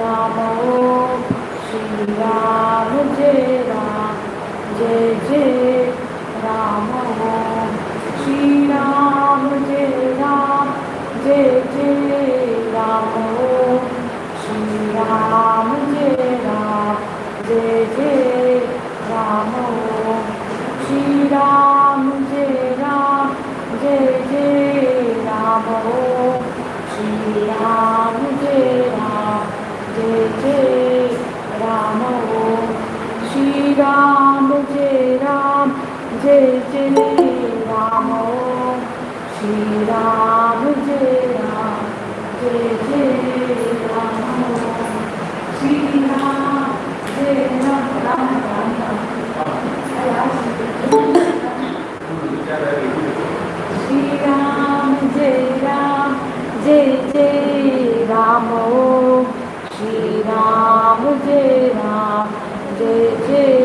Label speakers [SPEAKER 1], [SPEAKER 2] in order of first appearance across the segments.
[SPEAKER 1] Ram Om Shri Ram Jai Ram Jai Jai Ram Om Shri Ram Jai Ram Jai Jai Ram Om Shri Ram Jai Ram Jai Jai Ram Om Shri Ram Jai Ram Jai Jai Ram Om Shri Ram Jai Ram Jai Jai Ram Om Shri Ram Jai Ram Jai Jai Ram Om Shri Ram Jai Ram Jai Jai Ram Om Shri Ram Jai Ram Ram Ram Ram Shri Ram Jai Ram Jai Jai Ram Om Shri Ram Jai Ram Jai Jai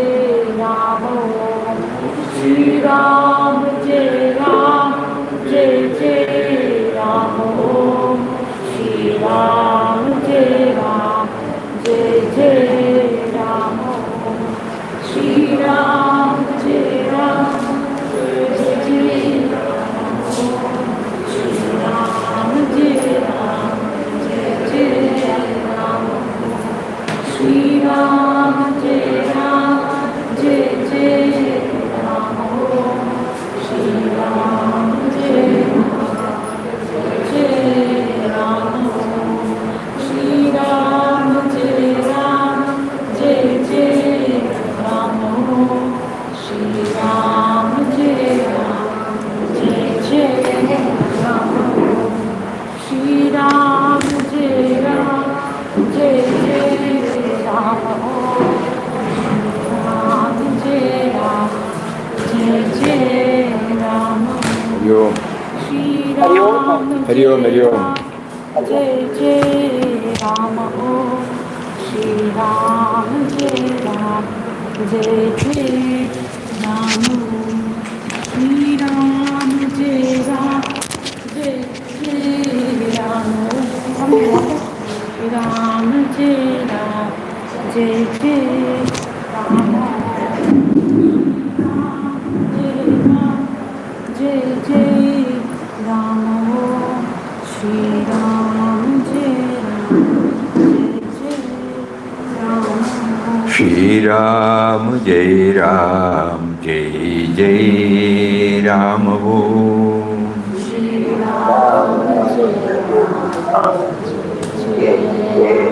[SPEAKER 1] Ram Om Shri Ram Jai Ram Jai Jai Ram Om Shri Ram Jai Ram Jai Jai Ram Om Shri Ram Jai Ram Jai Jai Ram Om Shri Ram Jai Ram Jai Jai Ram Om Shri Ram Jai Ram Jai Jai Ram Om Shri Ram Jai Ram Jai Jai Ram Om Shri Ram Jai Ram Jai Jai Ram Om Shri Ram Jai Ram Jai Jai Ram Om Shri Ram Jai Ram Jai Jai Ram Om Ram Jai Ram Jai Jai Ram Om Shri Ram
[SPEAKER 2] Hari Om, Hari Om.
[SPEAKER 1] Jai Jai Ram Om Shri Ram Jai Ram Jai Jai Ram Om Shri Ram Jai Ram Jai Jai Ram Om Shri Ram Jai Ram Jai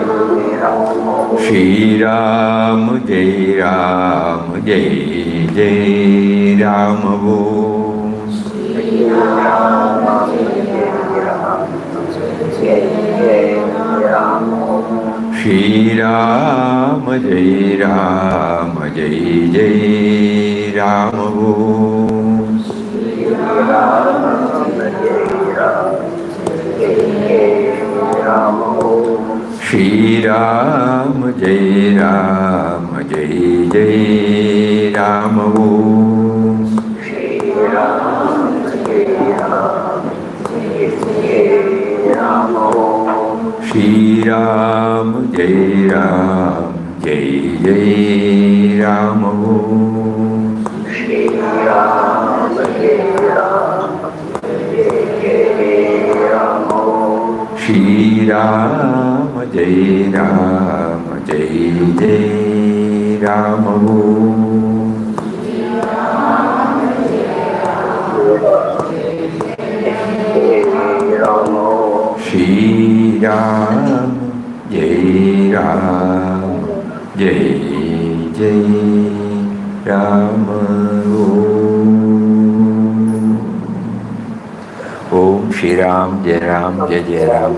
[SPEAKER 1] Jai Ram Om Jai Jai Ram Om Shri Ram Jai Ram Jai Jai Ram Om
[SPEAKER 2] Shri Ram Jai Ram Jai Jai Ram Om
[SPEAKER 1] Shri Ram Jai Ram Jai Jai Ram Om
[SPEAKER 2] Shri Ram Jai Ram Jai Jai Ram Om
[SPEAKER 1] Shri Ram Jai Ram Jai Jai Ram Om
[SPEAKER 2] Shri Ram Jai Ram Jai Jai Ram Om
[SPEAKER 1] Shri Ram Jai Ram Jai Ram Om
[SPEAKER 2] Shri Ram Jai Ram Jai Jai Ram Om
[SPEAKER 1] Shri Ram Jai Ram Jai Jai Ram Om
[SPEAKER 2] Shri Ram Jai Ram Jai Jai Ram Om
[SPEAKER 1] Shri Ram Jai Ram Jai Jai Ram Om
[SPEAKER 2] Shri Ram Jai Ram Jai Jai Ram Om Shri Ram Jai Ram Jai Jai Ram Om Shri Ram Jai Ram Jai Jai Ram.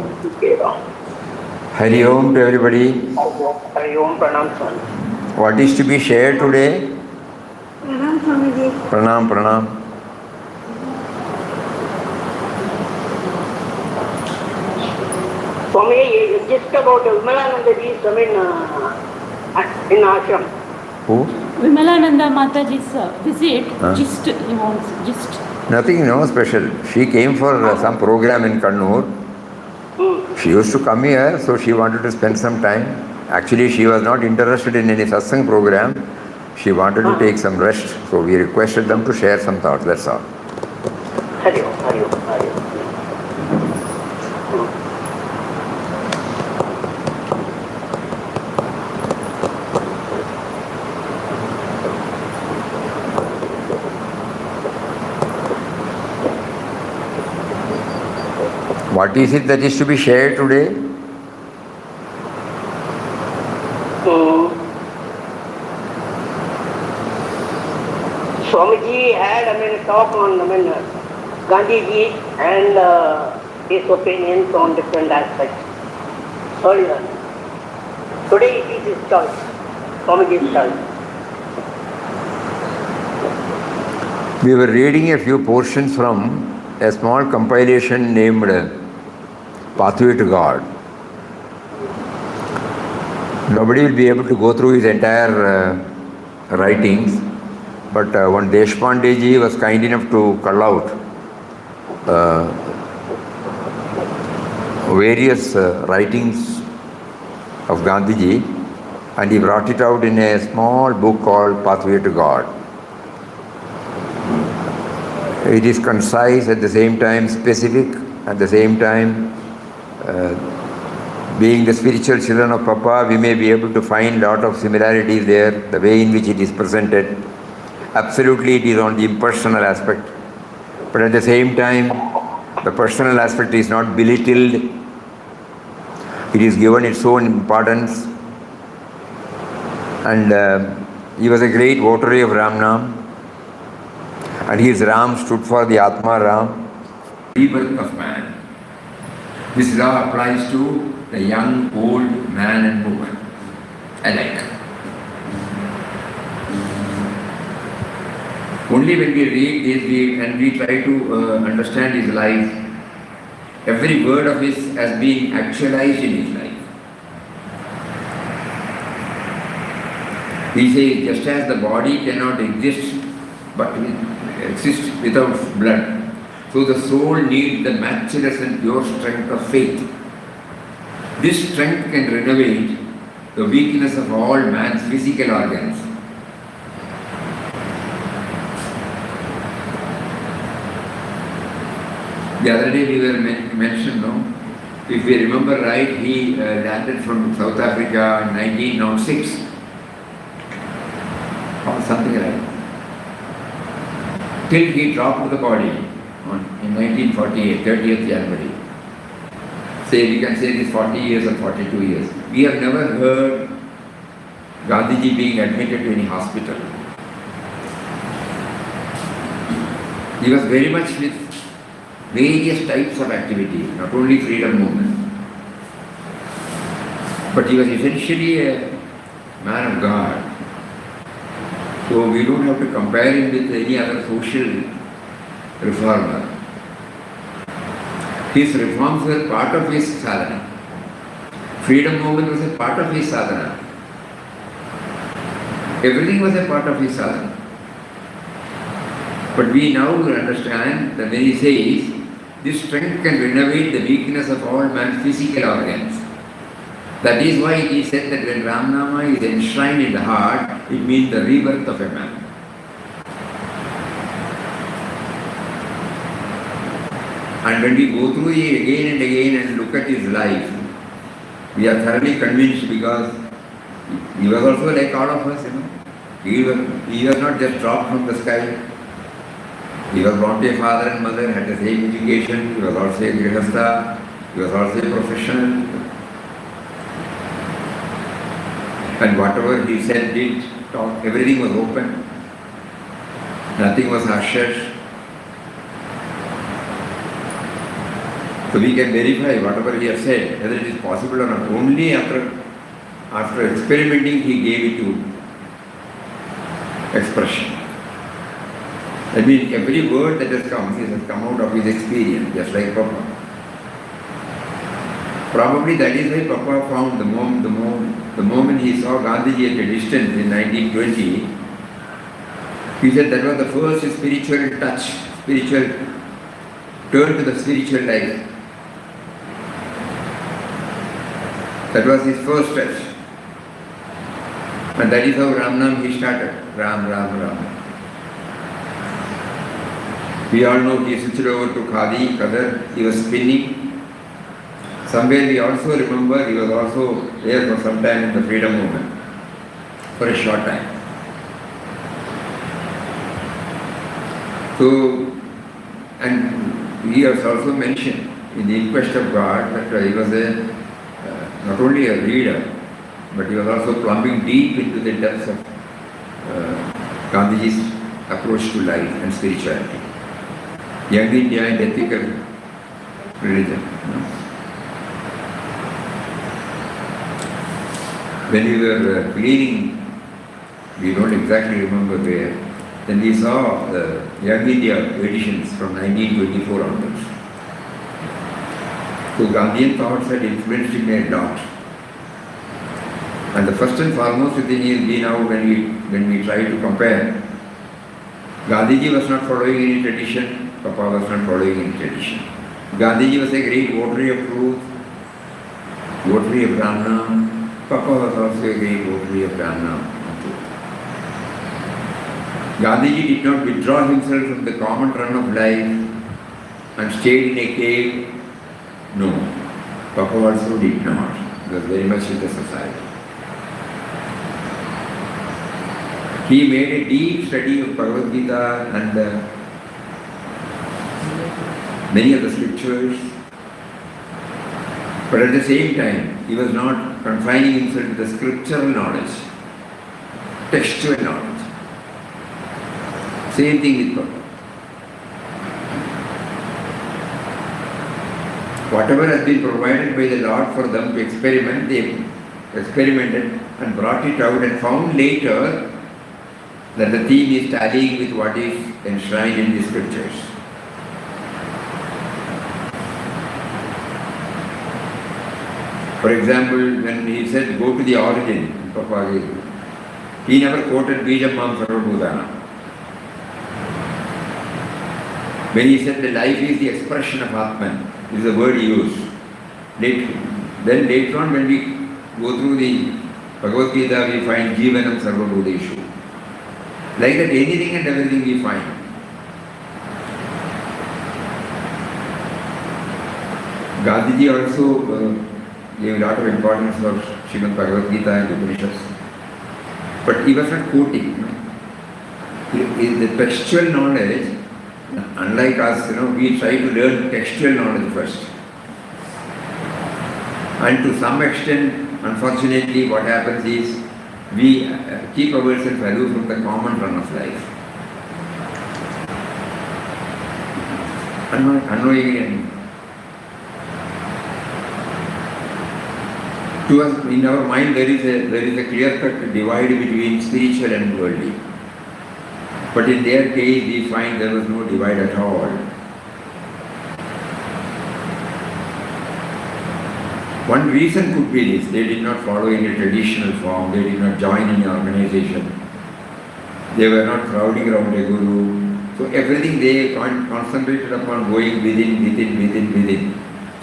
[SPEAKER 2] Hari Om to everybody.
[SPEAKER 3] Hari Om, Pranam Swami.
[SPEAKER 2] What is to be shared today?
[SPEAKER 3] Pranam Swamiji.
[SPEAKER 2] Pranam, Pranam.
[SPEAKER 3] Swami, just about Vimalananda ji come in ashram.
[SPEAKER 2] Who?
[SPEAKER 1] Vimalananda Mataji's visit,
[SPEAKER 2] Huh?
[SPEAKER 1] just he wants, just.
[SPEAKER 2] Nothing, no special. She came for some program in Kannur. She used to come here, so she wanted to spend some time. Actually, she was not interested in any satsang program. She wanted to take some rest, so we requested them to share some thoughts, that's all.
[SPEAKER 3] Hari Om, Hari Om, Hari Om.
[SPEAKER 2] What is it that is to be shared today?
[SPEAKER 3] Swamiji had a talk on Gandhiji and his opinions on different aspects earlier. Today it is his choice, Swamiji's choice.
[SPEAKER 2] We were reading a few portions from a small compilation named Pathway to God. Nobody will be able to go through his entire writings, but one Deshpandeji was kind enough to cull out various writings of Gandhiji, and he brought it out in a small book called Pathway to God. It is concise, at the same time specific, at the same time being the spiritual children of Papa, we may be able to find a lot of similarities there, the way in which it is presented. Absolutely it is on the impersonal aspect, but at the same time the personal aspect is not belittled. It is given its own importance, and he was a great votary of Ramnam, and his Ram stood for the Atma Ram, rebirth of man. This law applies to the young, old, man and woman alike. Only when we read this and we try to understand his life, every word of his has been actualized in his life. He says, just as the body cannot exist without blood, so the soul needs the matchless and pure strength of faith. This strength can renovate the weakness of all man's physical organs. The other day we were mentioned, no? If we remember right, he landed from South Africa in 1906 or something like that. Till he dropped the body in 1948, 30th January. We can say this 40 years or 42 years. We have never heard Gandhiji being admitted to any hospital. He was very much with various types of activities, not only freedom movement, but he was essentially a man of God. So we don't have to compare him with any other social reformer. His reforms were part of his sadhana. Freedom movement was a part of his sadhana. Everything was a part of his sadhana. But we now understand that when he says, this strength can renovate the weakness of all man's physical organs. That is why it is said that when Ramnama is enshrined in the heart, it means the rebirth of a man. And when we go through it again and again and look at his life, we are thoroughly convinced, because he was also like all of us, He was not just dropped from the sky. He was born to a father and mother, had the same education, he was also a grihastha, he was also a professional. And whatever he said, did, talked, everything was open. Nothing was hush-hush. So we can verify whatever he has said, whether it is possible or not. Only after experimenting he gave it to expression. I mean, every word that has come out of his experience, just like Papa. Probably that is why Papa found the moment he saw Gandhiji at a distance in 1920, he said that was the first spiritual touch, spiritual turn to the spiritual life. That was his first touch. And that is how Ramnam he started. Ram, Ram, Ram. We all know he switched over to Khadi, Qadar, he was spinning. Somewhere we also remember he was also there for some time in the freedom movement, for a short time. So, and he has also mentioned in the Inquest of God that he was not only a reader, but he was also plumbing deep into the depths of Gandhiji's approach to life and spirituality. Young India and ethical religion. When we were cleaning, we don't exactly remember where, then we saw the Young India editions from 1924 onwards. So Gandhian thoughts had influenced him a lot. And the first and foremost thing is we now when we try to compare, Gandhiji was not following any tradition, Papa was not following any tradition. Gandhiji was a great votary of truth, votary of Ramnam. Papa was also a great votary of Ramnam. Gandhiji did not withdraw himself from the common run of life and stayed in a cave. No, Papa also did not. He was very much in the society. He made a deep study of Bhagavad Gita and many of the scriptures, but at the same time, he was not confining himself to the scriptural knowledge, textual knowledge. Same thing with Papa. Whatever has been provided by the Lord for them to experiment, they experimented and brought it out and found later that the theme is tallying with what is enshrined in the scriptures. For example, when he said, go to the origin, he never quoted Bijamam Sarvabhutana. When he said the life is the expression of Atman, is the word he used. Then later on when we go through the Bhagavad Gita, we find Jivanam Sarvabhuteshu. Like that, anything and everything we find. Gandhiji also gave a lot of importance for Srimad Bhagavad Gita and Upanishads. But he was not quoting. The textual knowledge, unlike us, we try to learn textual knowledge first. And to some extent, unfortunately, what happens is, we keep ourselves aloof from the common run of life. Unknowingly. To us, in our mind, there is a clear-cut divide between spiritual and worldly. But in their case, we find there was no divide at all. One reason could be this: they did not follow any traditional form, they did not join any organization, they were not crowding around a guru. So everything they concentrated upon going within,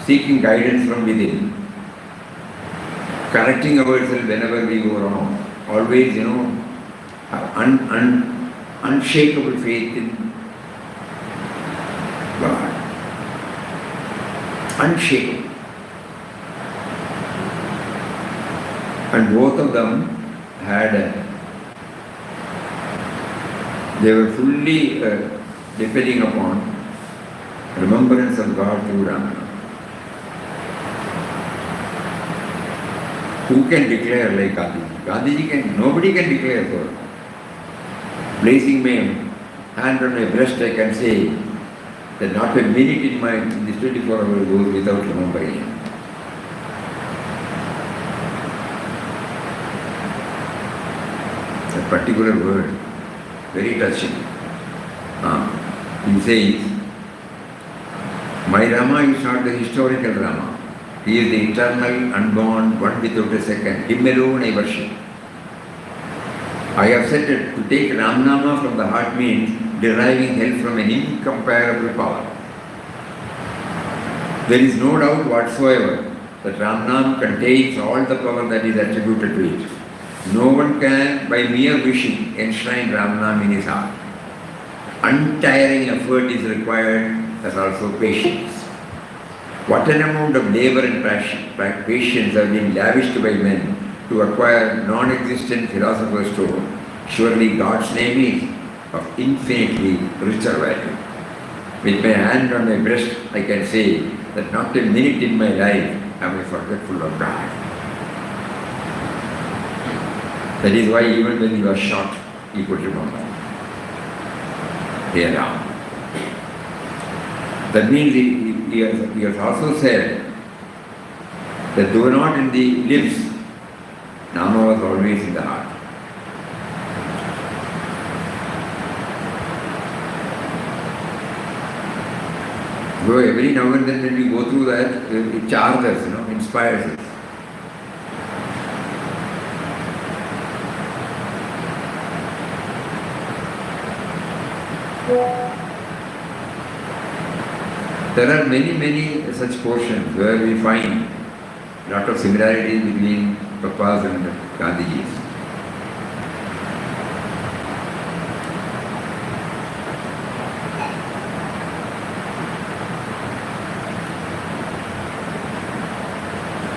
[SPEAKER 2] seeking guidance from within, correcting ourselves whenever we go wrong. Always, unshakable faith in God. Unshakable. And both of them they were fully depending upon remembrance of God through Rama. Who can declare like Gandhiji? Gandhiji nobody can declare for him. Placing my hand on my breast, I can say that not a minute in this 24 hours goes without remembering him. A particular word, very touching. He says, my Rama is not the historical Rama. He is the eternal, unborn, one without a second. Him alone I worship. I have said that to take Ramnama from the heart means deriving help from an incomparable power. There is no doubt whatsoever that Ramnam contains all the power that is attributed to it. No one can, by mere wishing, enshrine Ramnam in his heart. Untiring effort is required, as also patience. What an amount of labor and patience have been lavished by men to acquire non-existent philosopher's stone. Surely God's name is of infinitely richer value. With my hand on my breast, I can say that not a minute in my life am I forgetful of God. That is why even when he was shot, he could remember. Here now. That means he has also said that though not in the lips, Nama was always in the heart. So every now and then when we go through that, it charges us, inspires us. There are many such portions where we find a lot of similarities between Papas and Gandhijis.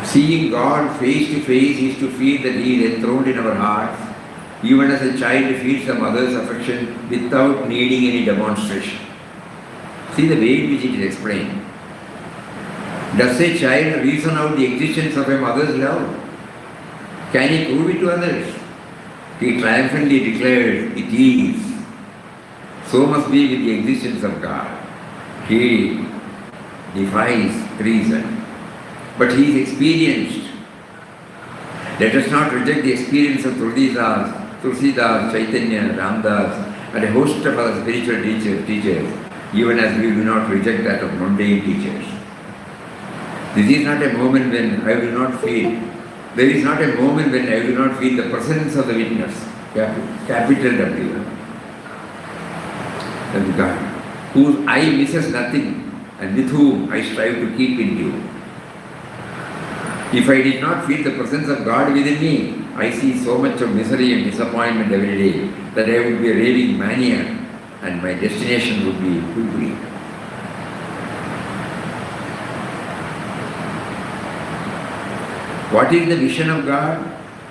[SPEAKER 2] Seeing God face to face is to feel that He is enthroned in our hearts, even as a child feels a mother's affection without needing any demonstration. See the way in which it is explained. Does a child reason out the existence of a mother's love? Can he prove it to others? He triumphantly declares, it is. So must be with the existence of God. He defies reason. But he is experienced. Let us not reject the experience of Tulsidas, Chaitanya, Ramdas, and a host of other spiritual teachers, even as we do not reject that of mundane teachers. This is not a moment when I will not feel. There is not a moment when I will not feel the presence of the witness, capital W, the God, whose eye misses nothing and with whom I strive to keep in view. If I did not feel the presence of God within me, I see so much of misery and disappointment every day that I would be a raving maniac and my destination would be Hubli. What is the vision of God?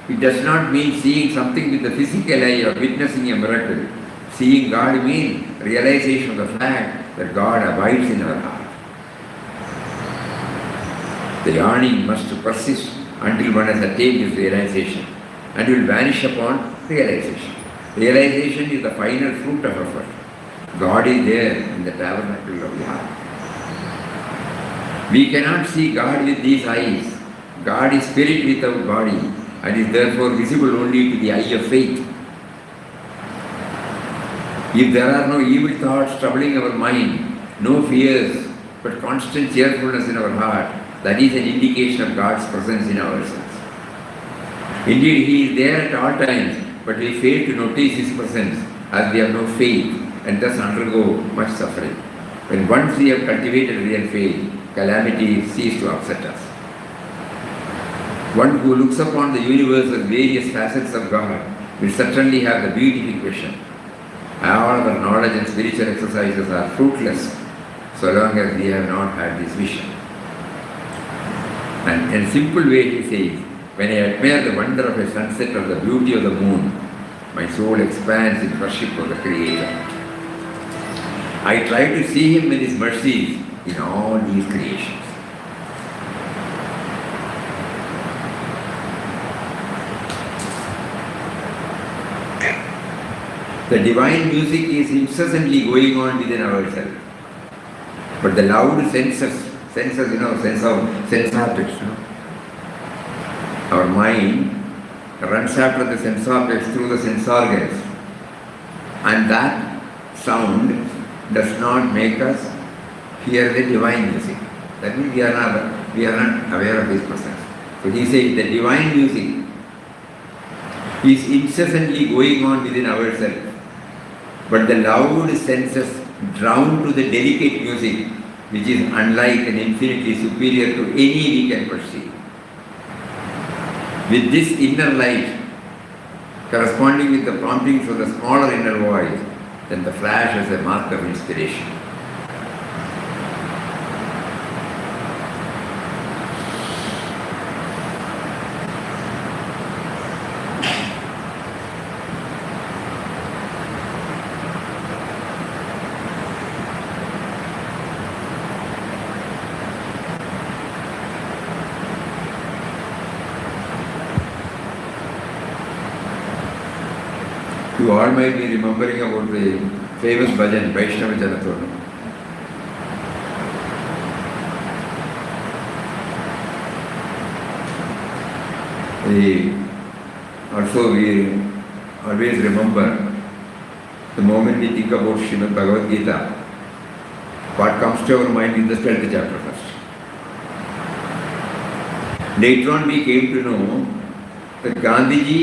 [SPEAKER 2] It does not mean seeing something with the physical eye or witnessing a miracle. Seeing God means realization of the fact that God abides in our heart. The yearning must persist until one has attained this realization and will vanish upon realization. Realization is the final fruit of effort. God is there in the tabernacle of the heart. We cannot see God with these eyes. God is spirit without body and is therefore visible only to the eye of faith. If there are no evil thoughts troubling our mind, no fears, but constant cheerfulness in our heart, that is an indication of God's presence in ourselves. Indeed, He is there at all times, but we fail to notice His presence as we have no faith and thus undergo much suffering. When once we have cultivated real faith, calamity ceases to upset us. One who looks upon the universe as various facets of God will certainly have the beautiful question. All our knowledge and spiritual exercises are fruitless so long as we have not had this vision. And in a simple way he says, when I admire the wonder of a sunset or the beauty of the moon, my soul expands in worship of the Creator. I try to see Him in His mercies in all these creations. The divine music is incessantly going on within ourselves. But the loud sense objects, our mind runs after the sense objects through the sense organs. And that sound does not make us hear the divine music. That means we are not aware of His presence. So he says the divine music is incessantly going on within ourselves. But the loud senses drown to the delicate music which is unlike and infinitely superior to any we can perceive. With this inner light corresponding with the promptings of the smaller inner voice, then the flash is a mark of inspiration. You all might be remembering about the famous bhajan, Vaishnava Janatona. Also we always remember the moment we think about Srimad Bhagavad Gita, what comes to our mind is the 12th chapter first. Later on we came to know that Gandhiji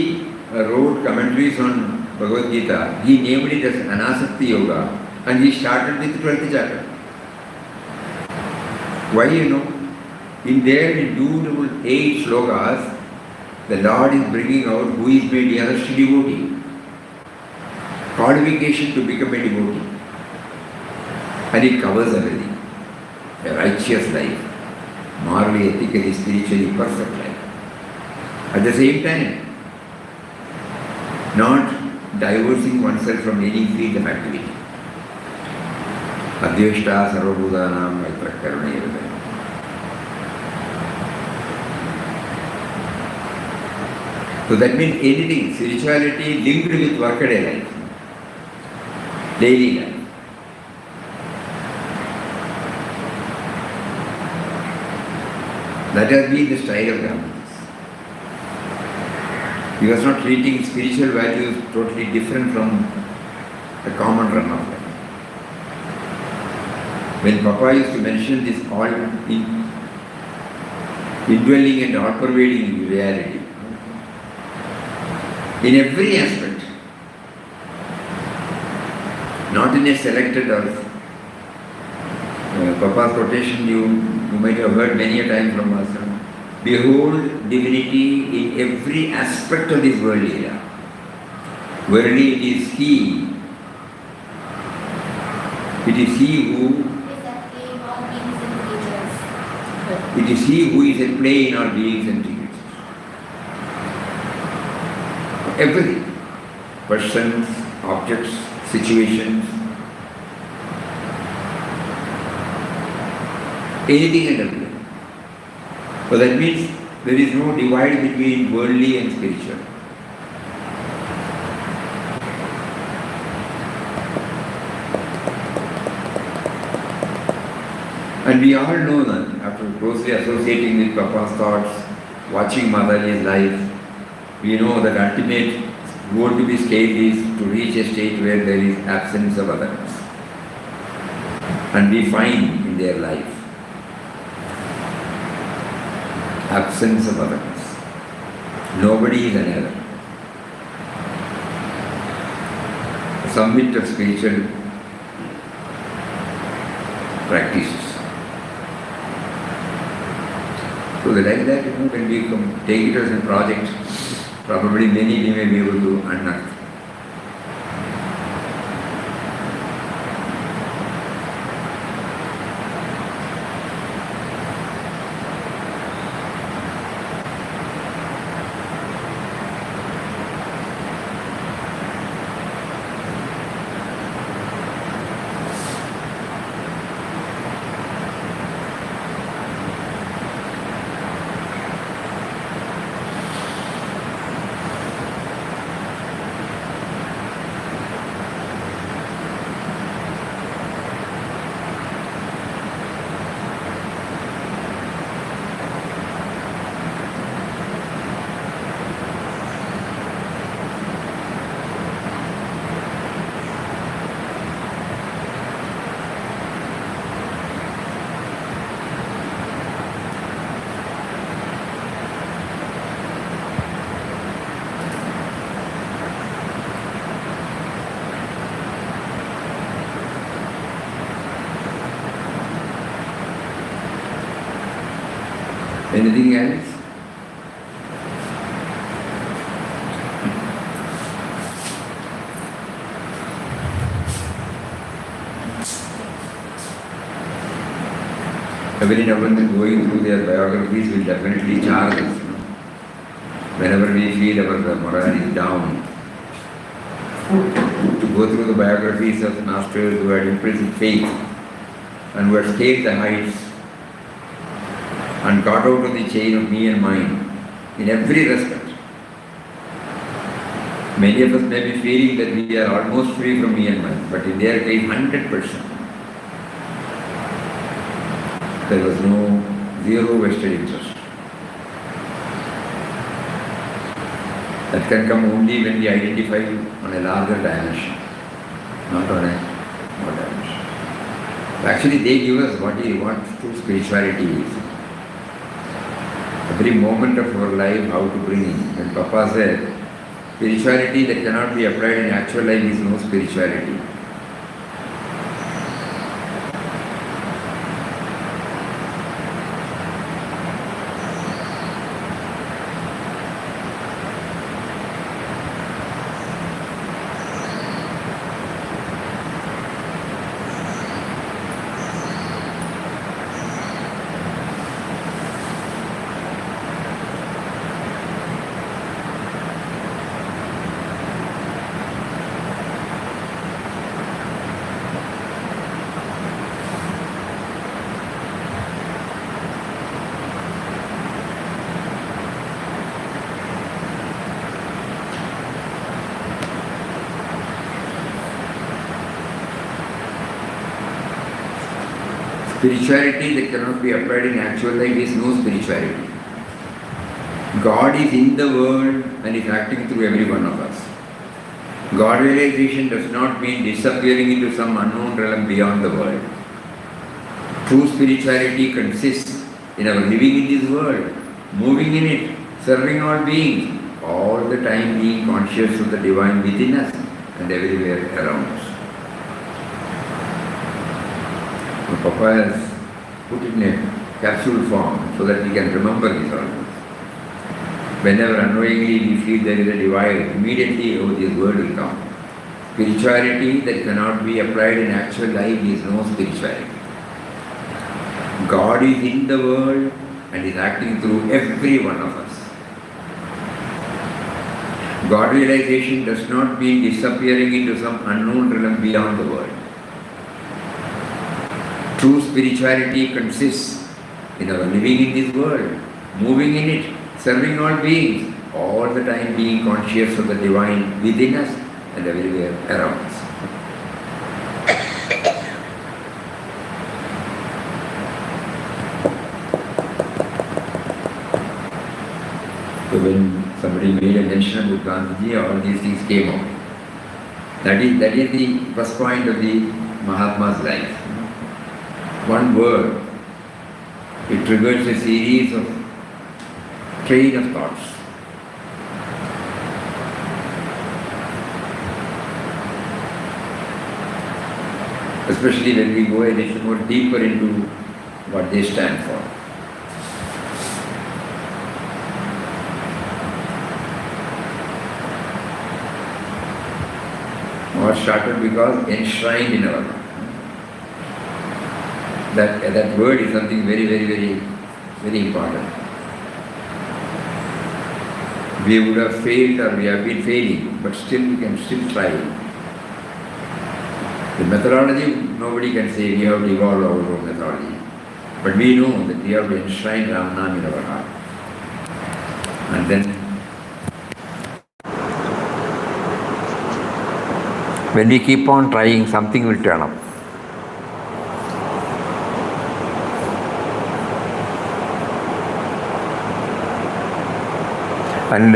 [SPEAKER 2] wrote commentaries on Bhagavad Gita. He named it as Anasakti Yoga and he started with the 12th chapter. Why in there in 288 slokas, the Lord is bringing out who is made the other devotee. Qualification to become a devotee. And it covers everything. A righteous life, morally, ethically, spiritually perfect life. At the same time, not divorcing oneself from any field of activity. Adhyashta sarvabhutanam maitra karunayavada. So that means anything, spirituality linked with workaday life, daily life. That has been the style of Gandhi. He was not treating spiritual values totally different from the common run of life. When Papa used to mention this all indwelling and all-pervading reality, in every aspect, not in a selected or Papa's quotation you might have heard many a time from us. Behold divinity in every aspect of this world era. Verily it is He who is at play in all beings and creatures. Everything. Persons, objects, situations, anything and everything. So that means there is no divide between worldly and spiritual. And we all know that after closely associating with Papa's thoughts, watching Mataji's life, we know that ultimate goal to be scaled is to reach a state where there is absence of otherness. And we find in their life absence of otherness. Nobody is another. The summit of spiritual practices. So like that, when we take it as a project, probably many we may be able to unearth. Anything else? Every now and then going through their biographies will definitely charge us. Whenever we feel our morale is down, to go through the biographies of masters who had imprisoned faith and who had scaled the heights and got out of the chain of me and mine in every respect. Many of us may be feeling that we are almost free from me and mine, but in their case, 100%. There was no zero vested interest. That can come only when we identify on a larger dimension, not on a small dimension. Actually, they give us what true spirituality is. Every moment of our life, how to bring in. When Papa said, spirituality that cannot be applied in actual life is no spirituality. Spirituality that cannot be applied in actual life is no spirituality. God is in the world and is acting through every one of us. God realization does not mean disappearing into some unknown realm beyond the world. True spirituality consists in our living in this world, moving in it, serving all beings, all the time being conscious of the divine within us and everywhere around us. Papa has put it in a capsule form so that we can remember this always. Whenever unknowingly we feel there is a divide, immediately this word will come. Spirituality that cannot be applied in actual life is no spirituality. God is in the world and is acting through every one of us. God realization does not mean disappearing into some unknown realm beyond the world. True spirituality consists in our living in this world, moving in it, serving all beings, all the time being conscious of the divine within us and everywhere around us. So when somebody made a mention about Gandhiji, all these things came out. That is the first point of the Mahatma's life. One word, it triggers a series of train of thoughts. Especially when we go a little more deeper into what they stand for. What started because enshrined in our life. That word is something very, very, very, very important. We would have failed or we have been failing, but still we can still try. The methodology, nobody can say we have to evolve our own methodology. But we know that we have to enshrine Ramanam in our heart. And then, when we keep on trying, something will turn up. And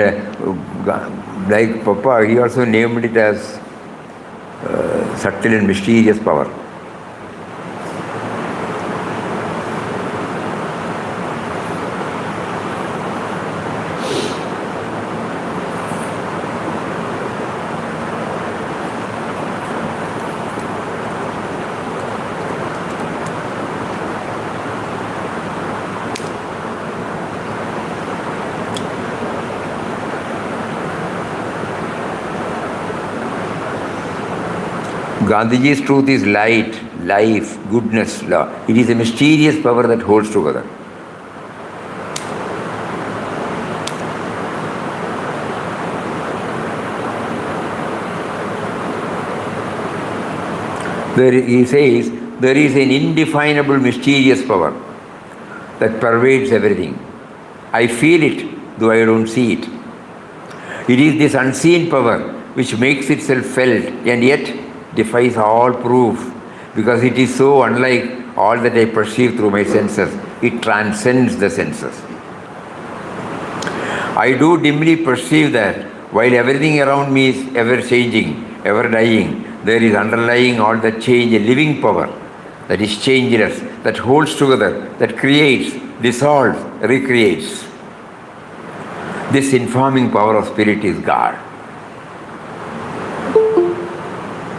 [SPEAKER 2] like Papa, he also named it as subtle and mysterious power. Gandhiji's truth is light, life, goodness, love. It is a mysterious power that holds together. He says, there is an indefinable mysterious power that pervades everything. I feel it, though I don't see it. It is this unseen power which makes itself felt and yet defies all proof, because it is so unlike all that I perceive through my senses. It transcends the senses. I do dimly perceive that while everything around me is ever changing, ever dying, there is underlying all that change a living power that is changeless, that holds together, that creates, dissolves, recreates. This informing power of spirit is God.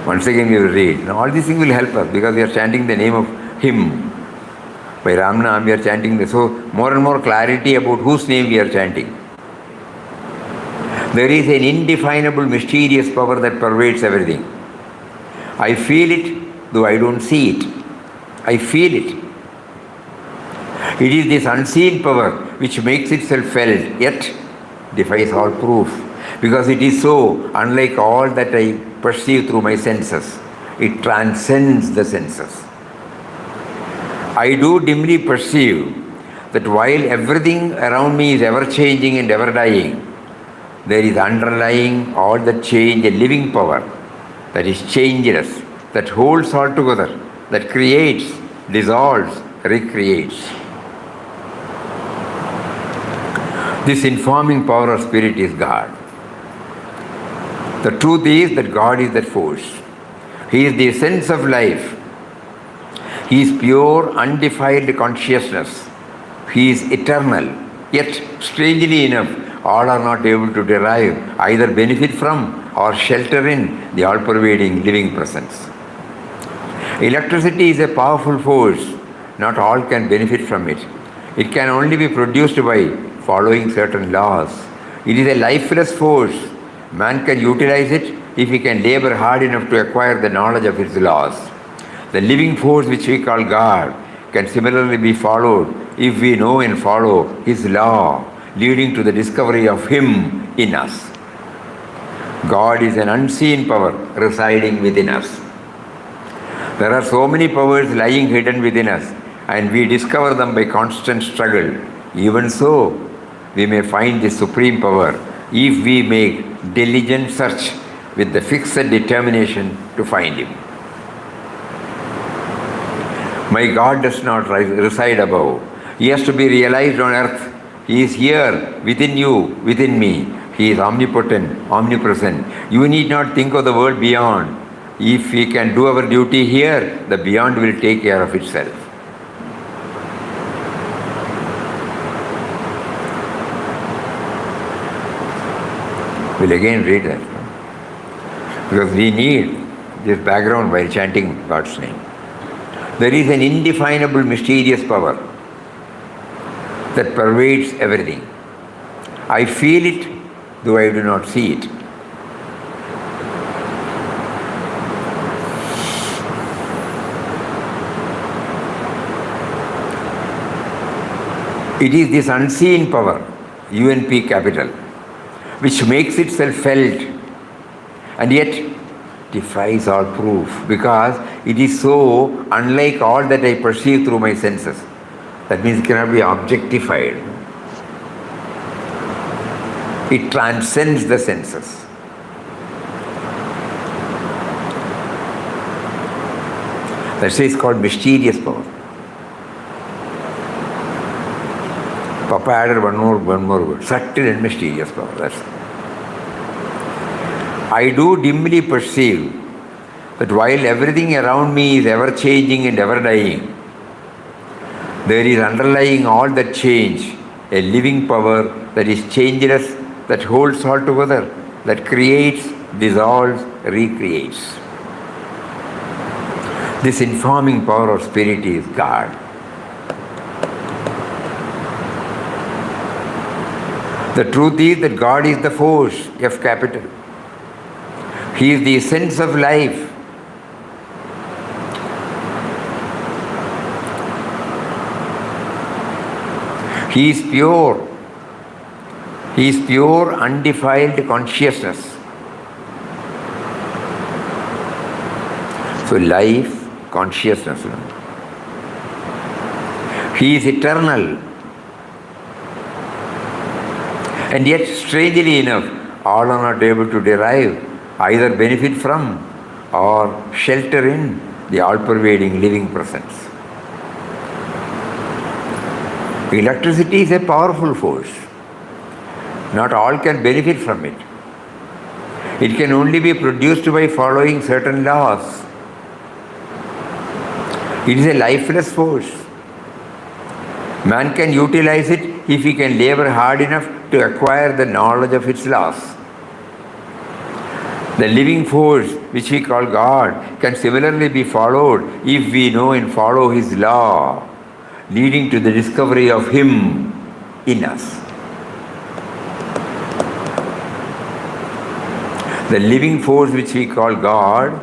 [SPEAKER 2] Once again we will read. Now all these things will help us because we are chanting the name of Him. By Ramnam we are chanting this. So more and more clarity about whose name we are chanting. There is an indefinable mysterious power that pervades everything. I feel it, though I don't see it. I feel it. It is this unseen power which makes itself felt, yet defies all proof, because it is so unlike all that I perceive through my senses. It transcends the senses. I do dimly perceive that while everything around me is ever changing and ever dying, there is underlying all that change a living power that is changeless, that holds all together, that creates, dissolves, recreates. This informing power of spirit is God. The truth is that God is that force. He is the essence of life. He is pure, undefiled consciousness. He is eternal. Yet, strangely enough, all are not able to derive, either benefit from or shelter in the all-pervading living presence. Electricity is a powerful force. Not all can benefit from it. It can only be produced by following certain laws. It is a lifeless force. Man can utilize it if he can labor hard enough to acquire the knowledge of its laws. The living force which we call God can similarly be followed if we know and follow His law, leading to the discovery of Him in us. God is an unseen power residing within us. There are so many powers lying hidden within us, and we discover them by constant struggle. Even so, we may find this supreme power if we make diligent search with the fixed determination to find Him. My God does not reside above. He has to be realized on earth. He is here, within you, within me. He is omnipotent, omnipresent. You need not think of the world beyond. If we can do our duty here, the beyond will take care of itself. We'll again read that. Because we need this background while chanting God's name. There is an indefinable, mysterious power that pervades everything. I feel it, though I do not see it. It is this unseen power, UNP capital, which makes itself felt and yet defies all proof, because it is so unlike all that I perceive through my senses. That means it cannot be objectified. It transcends the senses. That's why it's called mysterious power. Papa added one more word, subtle and mysterious power. That's it. I do dimly perceive that while everything around me is ever changing and ever dying, there is underlying all that change a living power that is changeless, that holds all together, that creates, dissolves, recreates. This informing power of spirit is God. The truth is that God is the force, F capital. He is the essence of life. He is pure. He is pure, undefiled consciousness. So life, consciousness. He is eternal. And yet, strangely enough, all are not able to derive, either benefit from or shelter in the all-pervading living presence. Electricity is a powerful force. Not all can benefit from it. It can only be produced by following certain laws. It is a lifeless force. Man can utilize it if he can labor hard enough to acquire the knowledge of its laws. The living force, which we call God, can similarly be followed if we know and follow His law, leading to the discovery of Him in us. The living force, which we call God,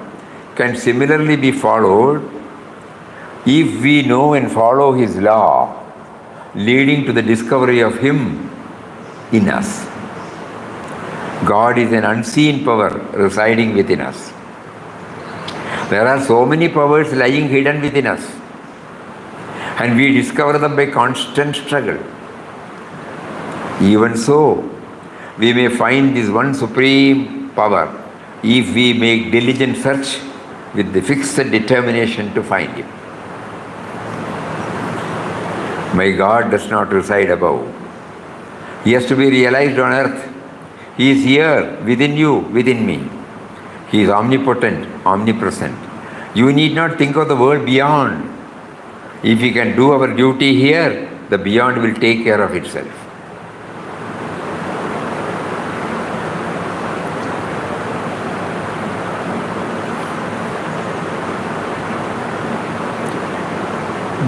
[SPEAKER 2] can similarly be followed if we know and follow His law, leading to the discovery of Him in us. God is an unseen power residing within us. There are so many powers lying hidden within us, and we discover them by constant struggle. Even so, we may find this one supreme power if we make diligent search with the fixed determination to find Him. My God does not reside above. He has to be realized on earth. He is here, within you, within me. He is omnipotent, omnipresent. You need not think of the world beyond. If we can do our duty here, the beyond will take care of itself.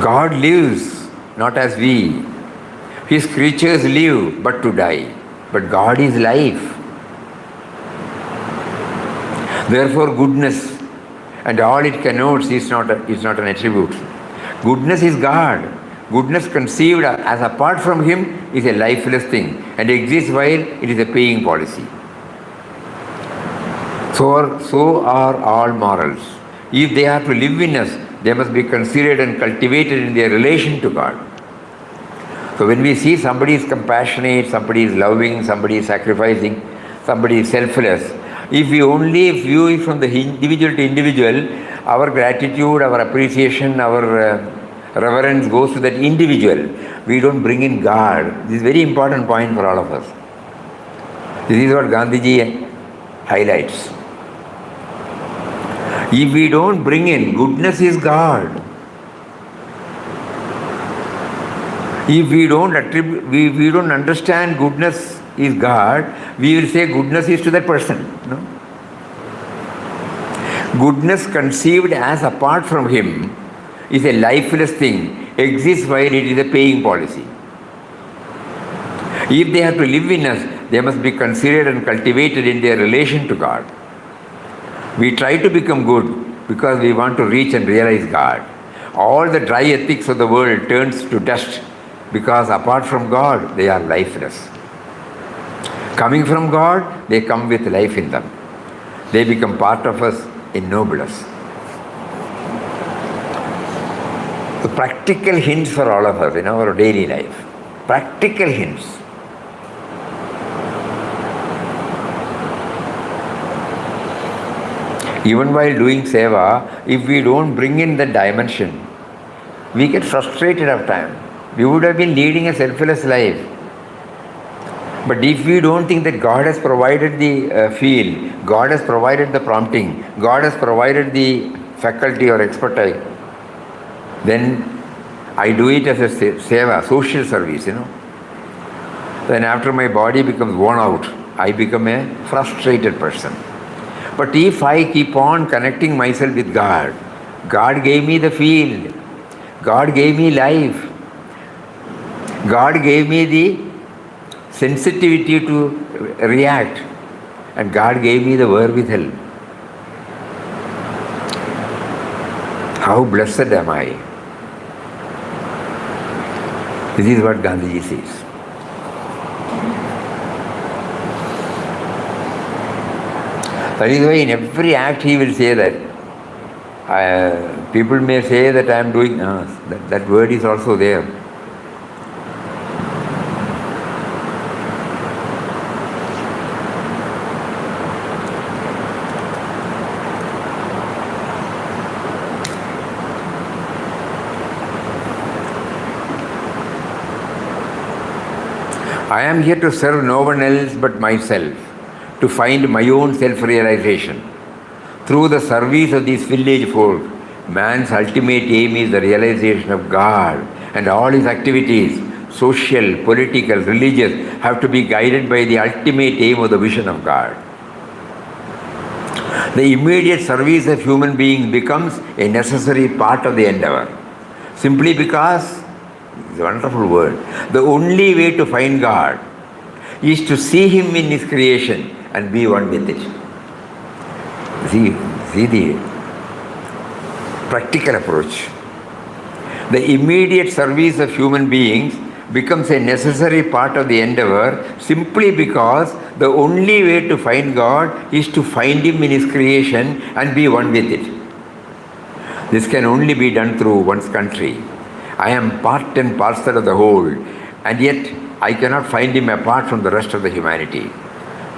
[SPEAKER 2] God lives, not as we. His creatures live but to die. But God is life. Therefore, goodness and all it connotes is not an attribute. Goodness is God. Goodness conceived as apart from Him is a lifeless thing and exists while it is a paying policy. So are all morals. If they are to live in us, they must be considered and cultivated in their relation to God. So when we see somebody is compassionate, somebody is loving, somebody is sacrificing, somebody is selfless, if we only view it from the individual to individual, our gratitude, our appreciation, our reverence goes to that individual. We don't bring in God. This is a very important point for all of us. This is what Gandhiji highlights. If we don't bring in, goodness is God. If we don't understand goodness is God, we will say goodness is to that person. No? Goodness conceived as apart from Him is a lifeless thing, exists while it is a paying policy. If they have to live in us, they must be considered and cultivated in their relation to God. We try to become good because we want to reach and realize God. All the dry ethics of the world turns to dust because apart from God, they are lifeless. Coming from God, they come with life in them. They become part of us, ennoble us. The practical hints for all of us in our daily life. Practical hints. Even while doing seva, if we don't bring in the dimension, we get frustrated at times. We would have been leading a selfless life. But if we don't think that God has provided the field, God has provided the prompting, God has provided the faculty or expertise, then I do it as a seva, social service, Then after my body becomes worn out, I become a frustrated person. But if I keep on connecting myself with God, God gave me the field, God gave me life, God gave me the sensitivity to react, and God gave me the wherewithal. How blessed am I? This is what Gandhiji says. That is why in every act he will say that. People may say that I am doing, that word is also there. I am here to serve no one else but myself, to find my own self-realization. Through the service of these village folk, man's ultimate aim is the realization of God, and all his activities, social, political, religious, have to be guided by the ultimate aim of the vision of God. The immediate service of human beings becomes a necessary part of the endeavor, simply because, it's a wonderful word, the only way to find God is to see Him in His creation and be one with it. See the practical approach. The immediate service of human beings becomes a necessary part of the endeavor simply because the only way to find God is to find Him in His creation and be one with it. This can only be done through one's country. I am part and parcel of the whole, and yet I cannot find Him apart from the rest of the humanity.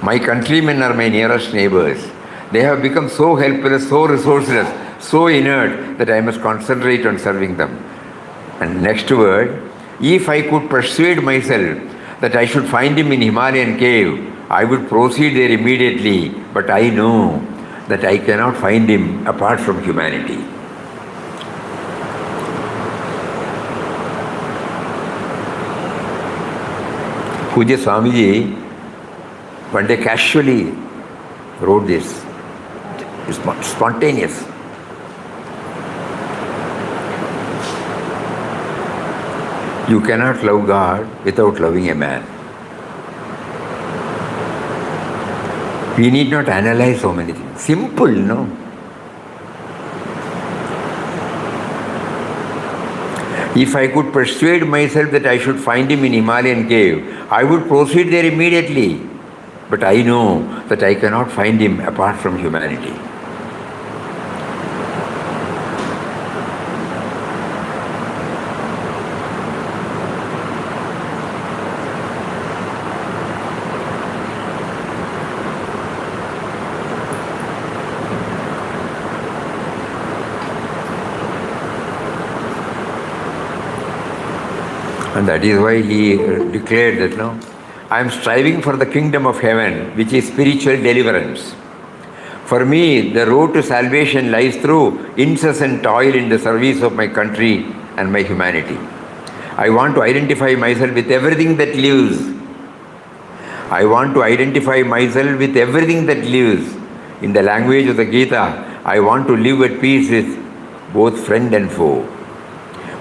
[SPEAKER 2] My countrymen are my nearest neighbors. They have become so helpless, so resourceless, so inert that I must concentrate on serving them. And next word, if I could persuade myself that I should find Him in Himalayan cave, I would proceed there immediately, but I know that I cannot find Him apart from humanity. Puja Swamiji one day casually wrote this. It's spontaneous. You cannot love God without loving a man. We need not analyze so many things. Simple, no? If I could persuade myself that I should find Him in Himalayan cave, I would proceed there immediately. But I know that I cannot find Him apart from humanity. And that is why he declared that, no, I am striving for the kingdom of heaven, which is spiritual deliverance. For me, the road to salvation lies through incessant toil in the service of my country and my humanity. I want to identify myself with everything that lives. I want to identify myself with everything that lives. In the language of the Gita, I want to live at peace with both friend and foe.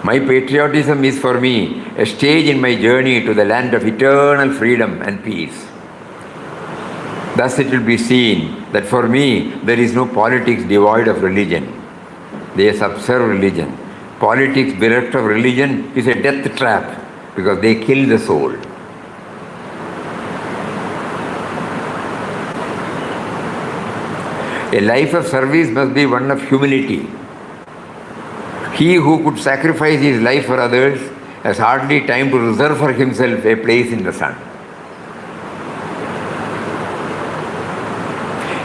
[SPEAKER 2] My patriotism is for me a stage in my journey to the land of eternal freedom and peace. Thus it will be seen that for me there is no politics devoid of religion. They subserve religion. Politics bereft of religion is a death trap because they kill the soul. A life of service must be one of humility. He who could sacrifice his life for others has hardly time to reserve for himself a place in the sun.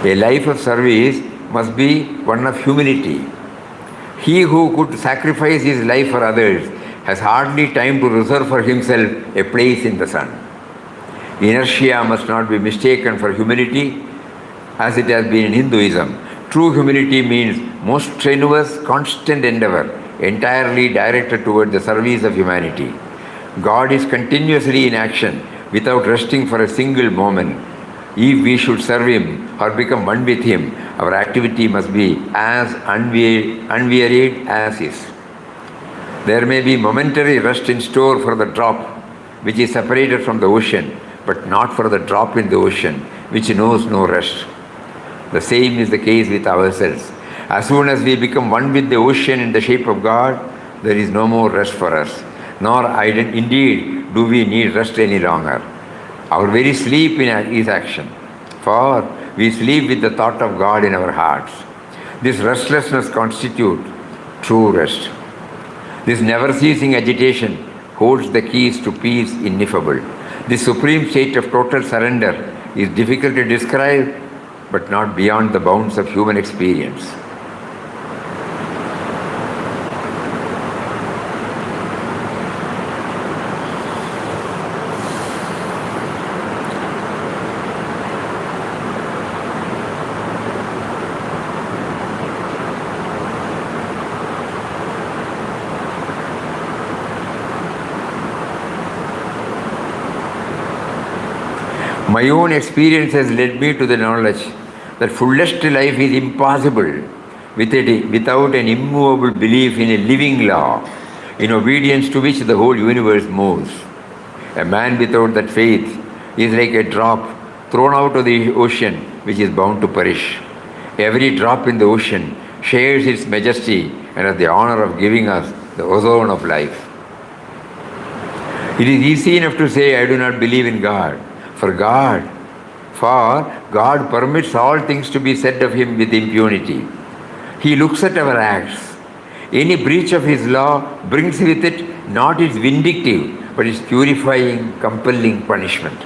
[SPEAKER 2] A life of service must be one of humility. He who could sacrifice his life for others has hardly time to reserve for himself a place in the sun. Inertia must not be mistaken for humility, as it has been in Hinduism. True humility means most strenuous, constant endeavor, entirely directed toward the service of humanity. God is continuously in action without resting for a single moment. If we should serve Him or become one with Him, our activity must be as unwearied as His. There may be momentary rest in store for the drop which is separated from the ocean, but not for the drop in the ocean which knows no rest. The same is the case with ourselves. As soon as we become one with the ocean in the shape of God, there is no more rest for us. nor indeed do we need rest any longer. Our very sleep is action, for we sleep with the thought of God in our hearts. This restlessness constitutes true rest. This never-ceasing agitation holds the keys to peace ineffable. This supreme state of total surrender is difficult to describe, but not beyond the bounds of human experience. My own experience has led me to the knowledge that fullest life is impossible without an immovable belief in a living law, in obedience to which the whole universe moves. A man without that faith is like a drop thrown out of the ocean which is bound to perish. Every drop in the ocean shares its majesty and has the honor of giving us the ozone of life. It is easy enough to say, I do not believe in God. For God permits all things to be said of Him with impunity. He looks at our acts. Any breach of His law brings with it not its vindictive, but its purifying, compelling punishment.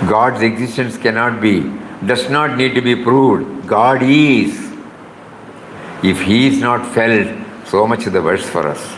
[SPEAKER 2] God's existence does not need to be proved. God is. If He is not felt, so much the worse for us.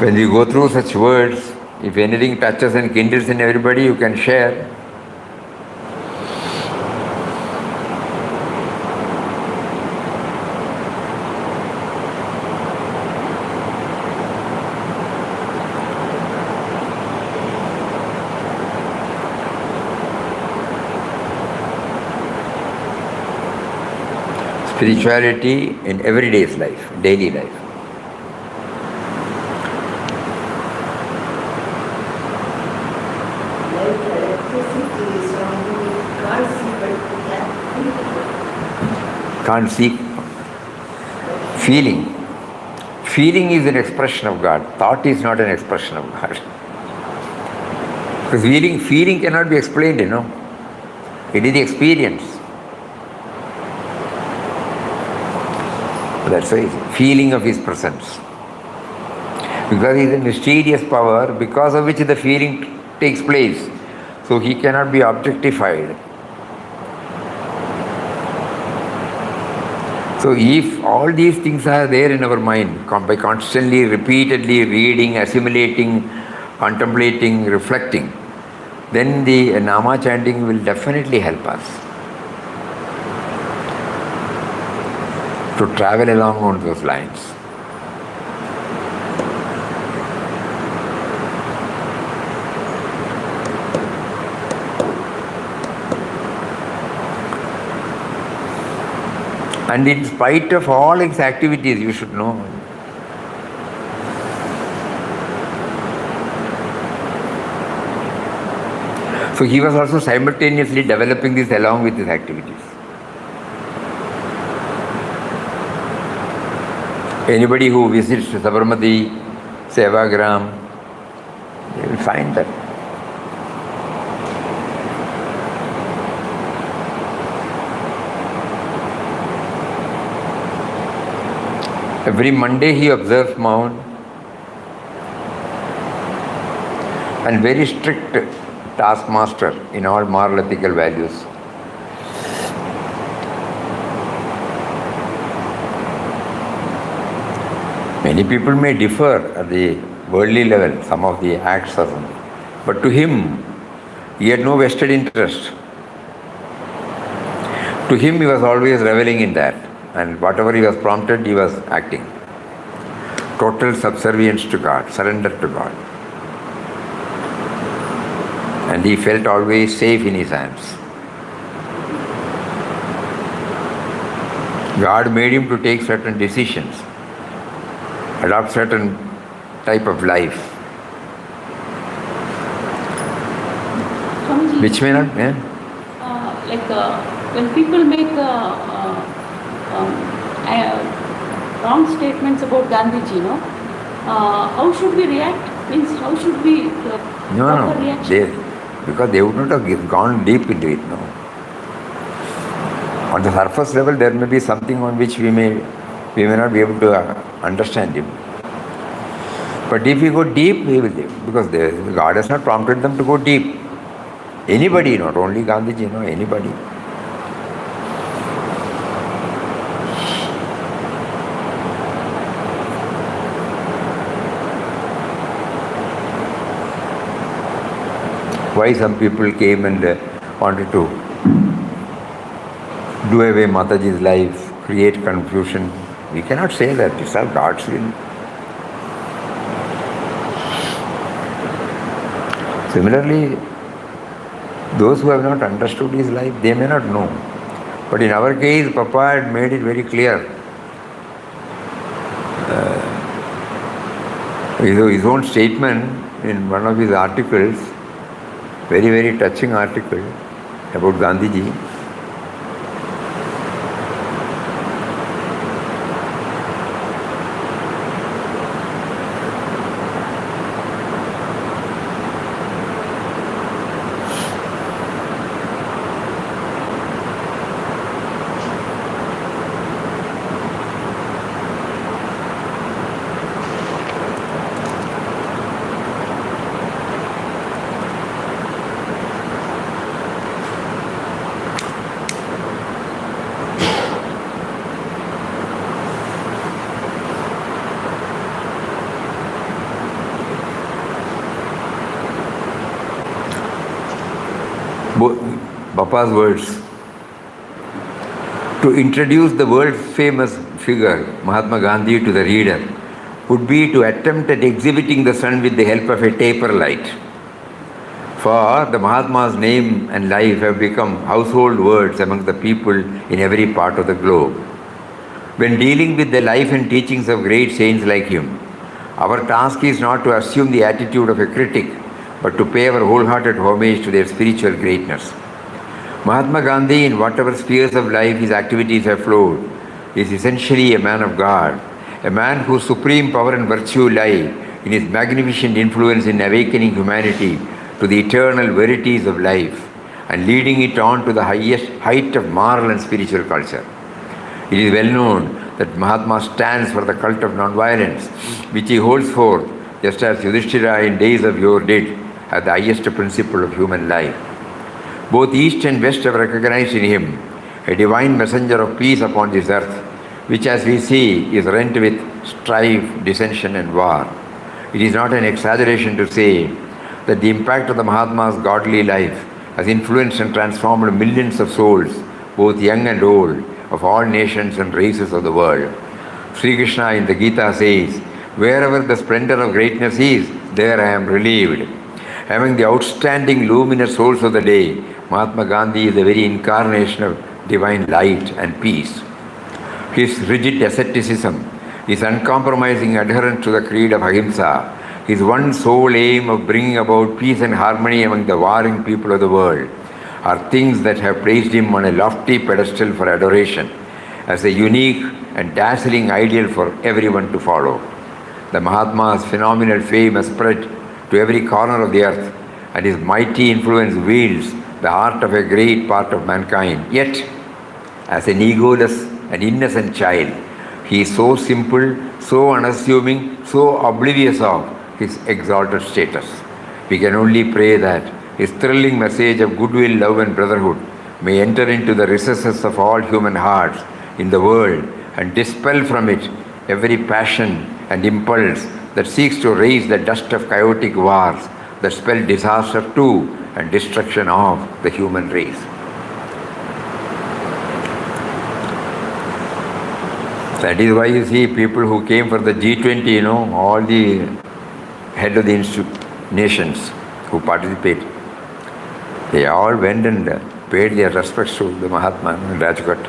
[SPEAKER 2] When you go through such words, if anything touches and kindles in everybody, you can share. Spirituality in everyday's life, daily life. Can't see. Feeling. Feeling is an expression of God. Thought is not an expression of God. Because feeling cannot be explained, It is the experience. That's why feeling of His presence. Because He is a mysterious power, because of which the feeling takes place. So He cannot be objectified. So if all these things are there in our mind, by constantly, repeatedly reading, assimilating, contemplating, reflecting, then the Nama chanting will definitely help us to travel along on those lines. And in spite of all its activities, you should know. So he was also simultaneously developing this along with his activities. Anybody who visits Sabarmati, Sevagram, they will find that. Every Monday he observes Maun and very strict taskmaster in all moral ethical values. Many people may differ at the worldly level, some of the acts of him, but to him, he had no vested interest. To him, he was always reveling in that, and whatever he was prompted, he was acting. Total subservience to God, surrender to God. And he felt always safe in his hands. God made him to take certain decisions, adopt certain type of life,
[SPEAKER 1] Swamiji,
[SPEAKER 2] which may not,
[SPEAKER 1] when people make wrong statements about Gandhiji, how should we react? Means how should we proper reaction?
[SPEAKER 2] because they would not have gone deep into it. No. On the surface level, there may be something on which we may not be able to understand him. But if we go deep, we will live, because God has not prompted them to go deep. Anybody, not only Gandhiji, anybody. Why some people came and wanted to do away Mataji's life, create confusion. We cannot say that. It's all God's will. Similarly, those who have not understood his life, they may not know. But in our case, Papa had made it very clear. His own statement in one of his articles, very, very touching article about Gandhiji. Bapa's words. To introduce the world-famous figure, Mahatma Gandhi, to the reader would be to attempt at exhibiting the sun with the help of a taper light. For the Mahatma's name and life have become household words among the people in every part of the globe. When dealing with the life and teachings of great saints like him, our task is not to assume the attitude of a critic, but to pay our wholehearted homage to their spiritual greatness. Mahatma Gandhi, in whatever spheres of life his activities have flowed, is essentially a man of God, a man whose supreme power and virtue lie in his magnificent influence in awakening humanity to the eternal verities of life and leading it on to the highest height of moral and spiritual culture. It is well known that Mahatma stands for the cult of non-violence, which he holds forth, just as Yudhishthira in days of yore did, as the highest principle of human life. Both East and West have recognized in him a divine messenger of peace upon this earth, which, as we see, is rent with strife, dissension and war. It is not an exaggeration to say that the impact of the Mahatma's godly life has influenced and transformed millions of souls, both young and old, of all nations and races of the world. Sri Krishna in the Gita says, "Wherever the splendor of greatness is, there I am relieved." Among the outstanding luminous souls of the day, Mahatma Gandhi is the very incarnation of divine light and peace. His rigid asceticism, his uncompromising adherence to the creed of Ahimsa, his one sole aim of bringing about peace and harmony among the warring people of the world, are things that have placed him on a lofty pedestal for adoration, as a unique and dazzling ideal for everyone to follow. The Mahatma's phenomenal fame has spread to every corner of the earth, and his mighty influence wields the heart of a great part of mankind. Yet, as an egoless and innocent child, he is so simple, so unassuming, so oblivious of his exalted status. We can only pray that his thrilling message of goodwill, love and brotherhood may enter into the recesses of all human hearts in the world and dispel from it every passion and impulse that seeks to raise the dust of chaotic wars that spell disaster to and destruction of the human race. That is why you see people who came for the G20, all the head of the nations who participate, they all went and paid their respects to the Mahatma in Rajghat.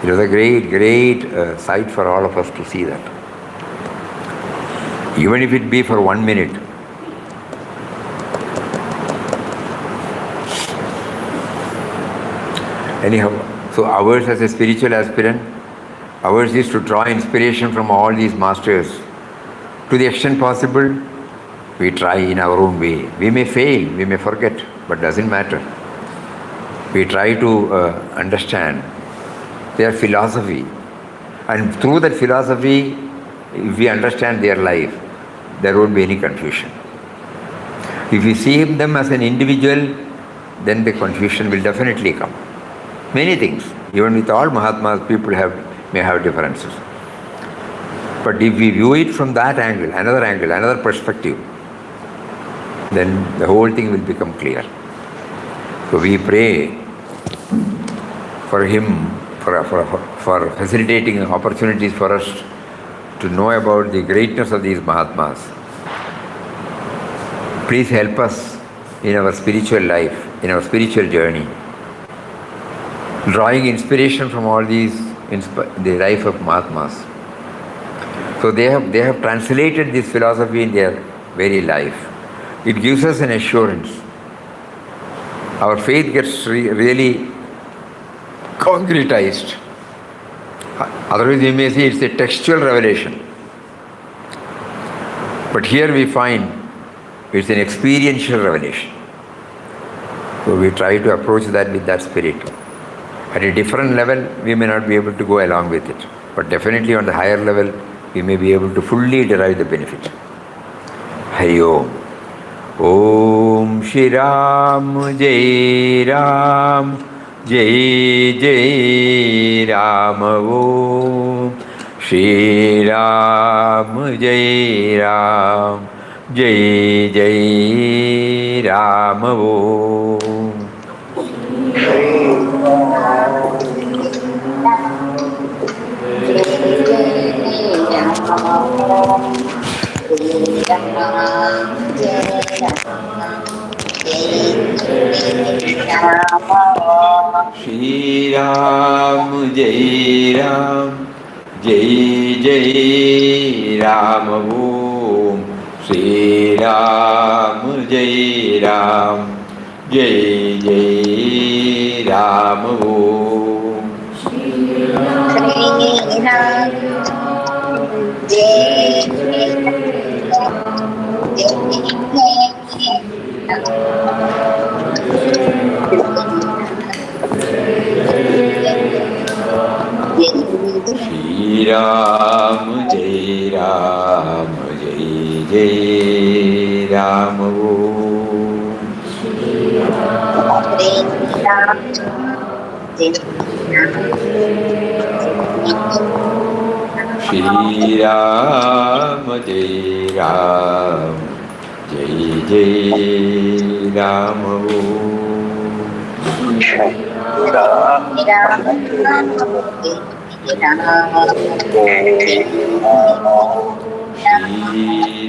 [SPEAKER 2] It was a great sight for all of us to see that. Even if it be for 1 minute. Anyhow, so ours as a spiritual aspirant, ours is to draw inspiration from all these masters. To the extent possible, we try in our own way. We may fail, we may forget, but doesn't matter. We try to understand their philosophy. And through that philosophy, if we understand their life, there won't be any confusion. If we see them as an individual, then the confusion will definitely come. Many things, even with all Mahatmas, people may have differences. But if we view it from that angle, another perspective, then the whole thing will become clear. So we pray for him, for facilitating opportunities for us to know about the greatness of these Mahatmas. Please help us in our spiritual life, in our spiritual journey, drawing inspiration from all these, the life of Mahatmas. So they have translated this philosophy in their very life. It gives us an assurance. Our faith gets really concretized. Otherwise we may say it's a textual revelation. But here we find it's an experiential revelation. So we try to approach that with that spirit. At a different level, we may not be able to go along with it. But definitely on the higher level, we may be able to fully derive the benefit. Hari Om. Om Shri Ram Jai Ram Jai Jai Ram Om Shri Ram Jai Ram Jai Jai Ram Om. Shri Ram Jai Ram Jai Jai Ram Om Shri Ram Jai Ram Jai Jai Ram Om Shri Ram Shri Ram Jai Ram Jai Jai Ram Om Shri Ram Jai Ram Jai Jai Ram Om Shri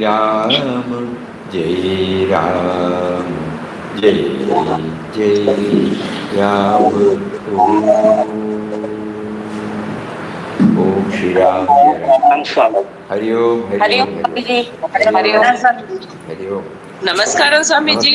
[SPEAKER 2] Ram Jai Ram Jai Jai Ram Om Shri Ram Hari Om.
[SPEAKER 4] Hari Om, Swamiji. Hari Om.
[SPEAKER 2] Hari Om.
[SPEAKER 4] Namaskaram, Swamiji.